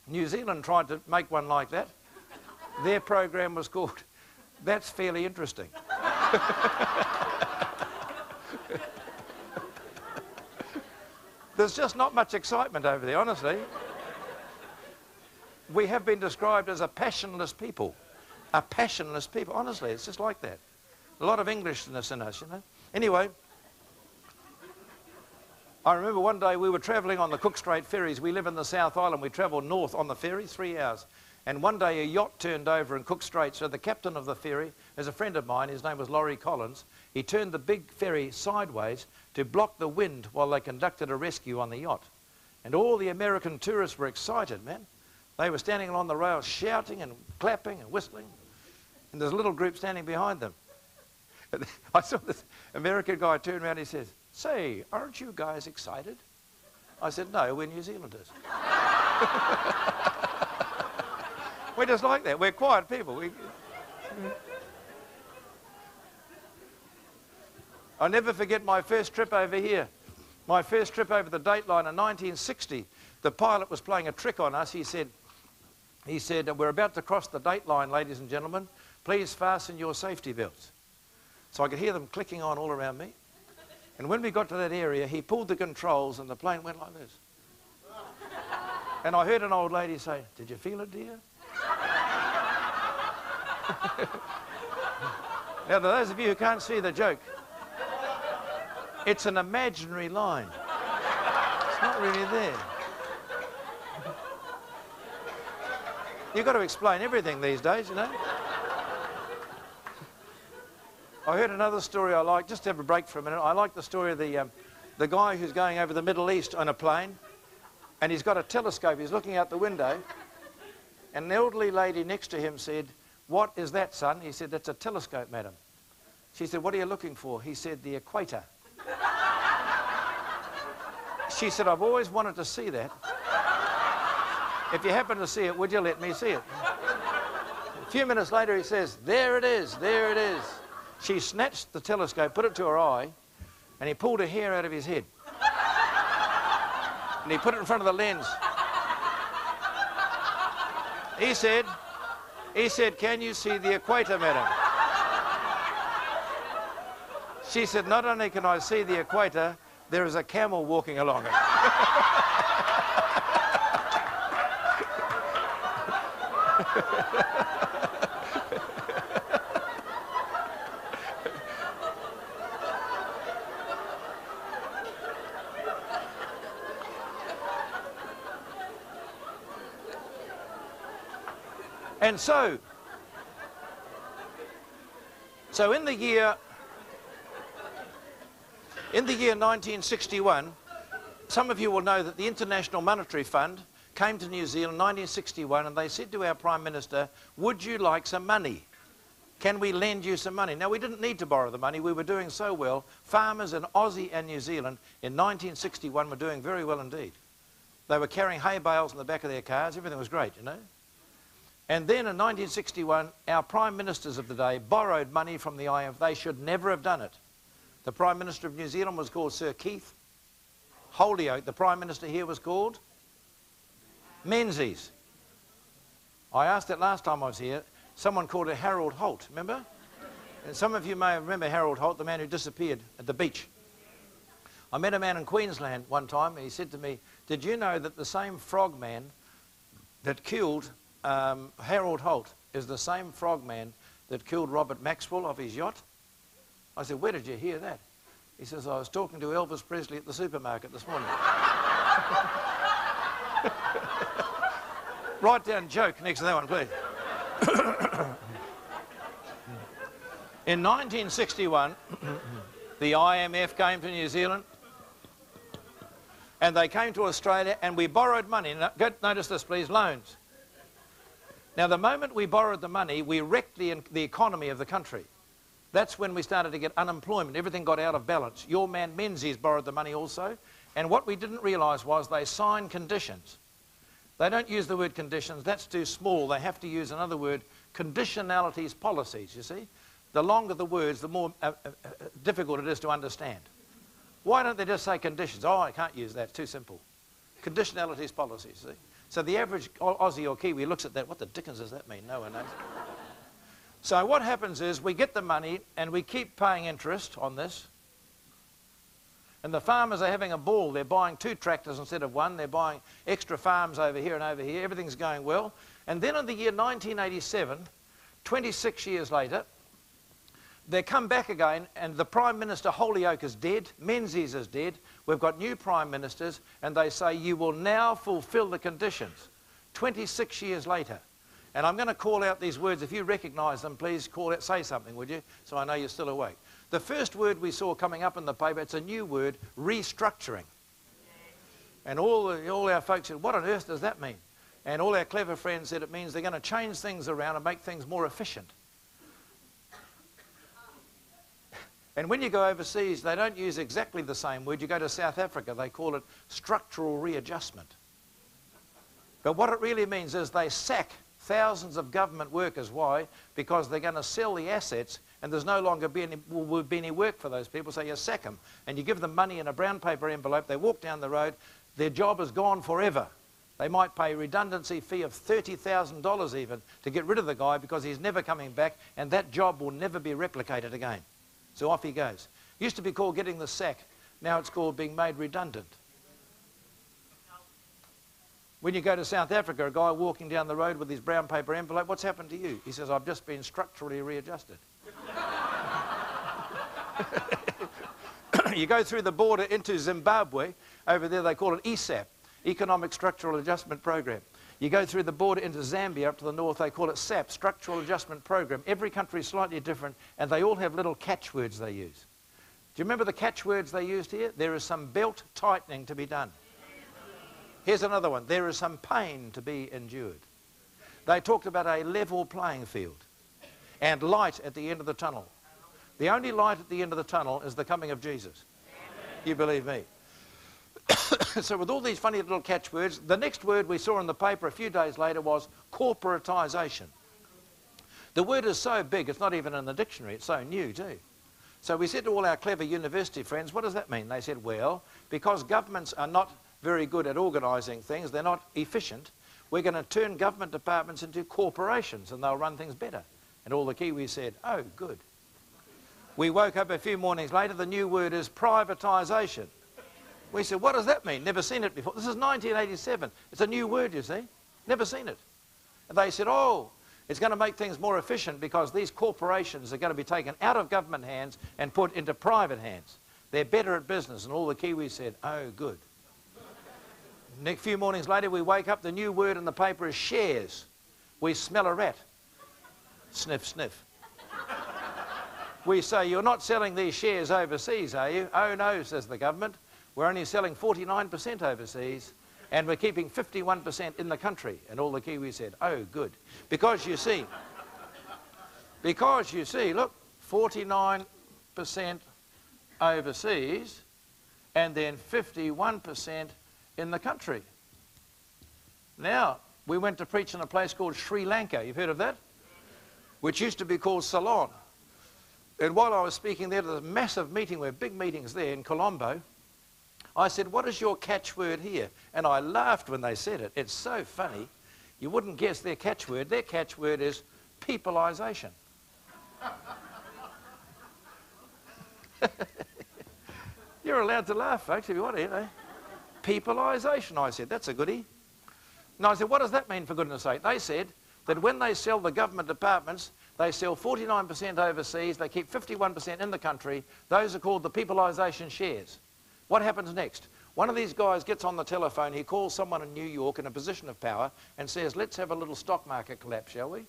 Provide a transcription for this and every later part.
New Zealand tried to make one like that. Their program was called, That's Fairly Interesting. There's just not much excitement over there, honestly. We have been described as a passionless people. A passionless people. Honestly, it's just like that. A lot of Englishness in us, you know. Anyway, I remember one day we were travelling on the Cook Strait ferries. We live in the South Island. We travelled north on the ferry, 3 hours. And one day a yacht turned over in Cook Strait. So the captain of the ferry is a friend of mine. His name was Laurie Collins. He turned the big ferry sideways to block the wind while they conducted a rescue on the yacht. And all the American tourists were excited, man. They were standing along the rail shouting and clapping and whistling. And there's a little group standing behind them. And I saw this American guy turn around and he says, "Say, aren't you guys excited?" I said, "No, we're New Zealanders." We're just like that. We're quiet people. I'll never forget my first trip over here. My first trip over the Dateline in 1960. The pilot was playing a trick on us. He said, "We're about to cross the Dateline, ladies and gentlemen. Please fasten your safety belts." So I could hear them clicking on all around me. And when we got to that area, he pulled the controls and the plane went like this. And I heard an old lady say, "Did you feel it, dear?" Now, to those of you who can't see the joke, it's an imaginary line. It's not really there. You've got to explain everything these days, you know. I heard another story I like. Just have a break for a minute. I like the story of the guy who's going over the Middle East on a plane, and he's got a telescope. He's looking out the window, and an elderly lady next to him said, "What is that, son?" He said, "That's a telescope, madam." She said, "What are you looking for?" He said, "The equator." She said, "I've always wanted to see that. If you happen to see it, would you let me see it?" A few minutes later, he says, "There it is, there it is." She snatched the telescope, put it to her eye, and he pulled a hair out of his head. And he put it in front of the lens. He said, "Can you see the equator, madam?" She said, "Not only can I see the equator, there is a camel walking along it." And so in the year 1961, some of you will know that the International Monetary Fund came to New Zealand in 1961 and they said to our Prime Minister, "Would you like some money? Can we lend you some money?" Now, we didn't need to borrow the money. We were doing so well. Farmers in Aussie and New Zealand in 1961 were doing very well indeed. They were carrying hay bales in the back of their cars. Everything was great, you know. And then in 1961, our Prime Ministers of the day borrowed money from the IMF. They should never have done it. The Prime Minister of New Zealand was called Sir Keith Holyoake. The Prime Minister here was called Menzies. I asked that last time I was here. Someone called it Harold Holt, remember? And some of you may remember Harold Holt, the man who disappeared at the beach. I met a man in Queensland one time, and he said to me, "Did you know that the same frogman that killed Harold Holt is the same frogman that killed Robert Maxwell of his yacht?" I said, "Where did you hear that?" He says, "I was talking to Elvis Presley at the supermarket this morning." Write down joke next to that one, please. In 1961, the IMF came to New Zealand and they came to Australia and we borrowed money. Now, notice this, please, loans. Now, the moment we borrowed the money, we wrecked the economy of the country. That's when we started to get unemployment. Everything got out of balance. Your man Menzies borrowed the money also. And what we didn't realise was they signed conditions. They don't use the word conditions. That's too small. They have to use another word, conditionalities, policies, you see. The longer the words, the more difficult it is to understand. Why don't they just say conditions? Oh, I can't use that. It's too simple. Conditionalities policies, see? So the average Aussie or Kiwi looks at that, what the dickens does that mean? No one knows. So what happens is we get the money and we keep paying interest on this. And the farmers are having a ball. They're buying 2 tractors instead of 1. They're buying extra farms over here and over here. Everything's going well. And then in the year 1987, 26 years later, they come back again and the Prime Minister Holyoake is dead, Menzies is dead, we've got new Prime Ministers, and they say you will now fulfil the conditions. 26 years later. And I'm going to call out these words. If you recognise them, please call it, say something, would you? So I know you're still awake. The first word we saw coming up in the paper, it's a new word, restructuring. And all our folks said, what on earth does that mean? And all our clever friends said it means they're going to change things around and make things more efficient. And when you go overseas, they don't use exactly the same word. You go to South Africa, they call it structural readjustment. But what it really means is they sack thousands of government workers. Why? Because they're going to sell the assets and there's no longer will be any work for those people, so you sack them. And you give them money in a brown paper envelope, they walk down the road, their job is gone forever. They might pay a redundancy fee of $30,000 even to get rid of the guy because he's never coming back and that job will never be replicated again. So off he goes. Used to be called getting the sack. Now it's called being made redundant. When you go to South Africa, a guy walking down the road with his brown paper envelope, what's happened to you? He says, I've just been structurally readjusted. You go through the border into Zimbabwe. Over there they call it ESAP, Economic Structural Adjustment Program. You go through the border into Zambia up to the north, they call it SAP, Structural Adjustment Program. Every country is slightly different and they all have little catchwords they use. Do you remember the catchwords they used here? There is some belt tightening to be done. Here's another one. There is some pain to be endured. They talked about a level playing field and light at the end of the tunnel. The only light at the end of the tunnel is the coming of Jesus. You believe me? So with all these funny little catchwords, the next word we saw in the paper a few days later was corporatisation. The word is so big, it's not even in the dictionary. It's so new too. So we said to all our clever university friends, what does that mean? They said, well, because governments are not very good at organising things, they're not efficient, we're going to turn government departments into corporations and they'll run things better. And all the Kiwis said, oh, good. We woke up a few mornings later, the new word is privatisation. We said, what does that mean? Never seen it before. This is 1987. It's a new word, you see. Never seen it. And they said, oh, it's going to make things more efficient because these corporations are going to be taken out of government hands and put into private hands. They're better at business. And all the Kiwis said, oh, good. Next few mornings later, we wake up, the new word in the paper is shares. We smell a rat. Sniff, sniff. We say, you're not selling these shares overseas, are you? Oh, no, says the government. We're only selling 49% overseas, and we're keeping 51% in the country. And all the Kiwis said, oh, good. Because you see, look, 49% overseas, and then 51% in the country. Now, we went to preach in a place called Sri Lanka. You've heard of that? Which used to be called Ceylon. And while I was speaking there to this massive meeting, we had big meetings there in Colombo, I said, what is your catchword here? And I laughed when they said it. It's so funny. You wouldn't guess their catchword. Their catchword is peopleisation. You're allowed to laugh, folks, if you want to, you know. Peopleisation, I said. That's a goodie. And I said, what does that mean, for goodness sake? They said that when they sell the government departments, they sell 49% overseas, they keep 51% in the country. Those are called the peopleisation shares. What happens next? One of these guys gets on the telephone, he calls someone in New York in a position of power and says, let's have a little stock market collapse, shall we?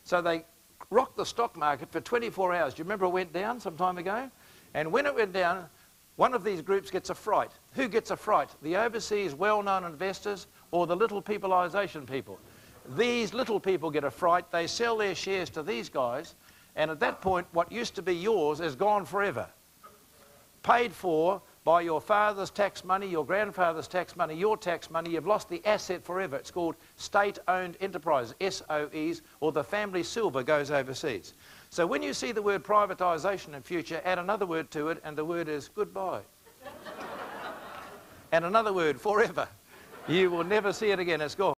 So they rocked the stock market for 24 hours. Do you remember it went down some time ago? And when it went down, one of these groups gets a fright. Who gets a fright? The overseas well-known investors or the little peopleisation people? These little people get a fright. They sell their shares to these guys, and at that point, what used to be yours is gone forever. Paid for by your father's tax money, your grandfather's tax money, your tax money. You've lost the asset forever. It's called state-owned enterprises, SOEs, or the family silver goes overseas. So when you see the word privatisation in future, add another word to it, and the word is goodbye. And another word, forever. You will never see it again. It's gone.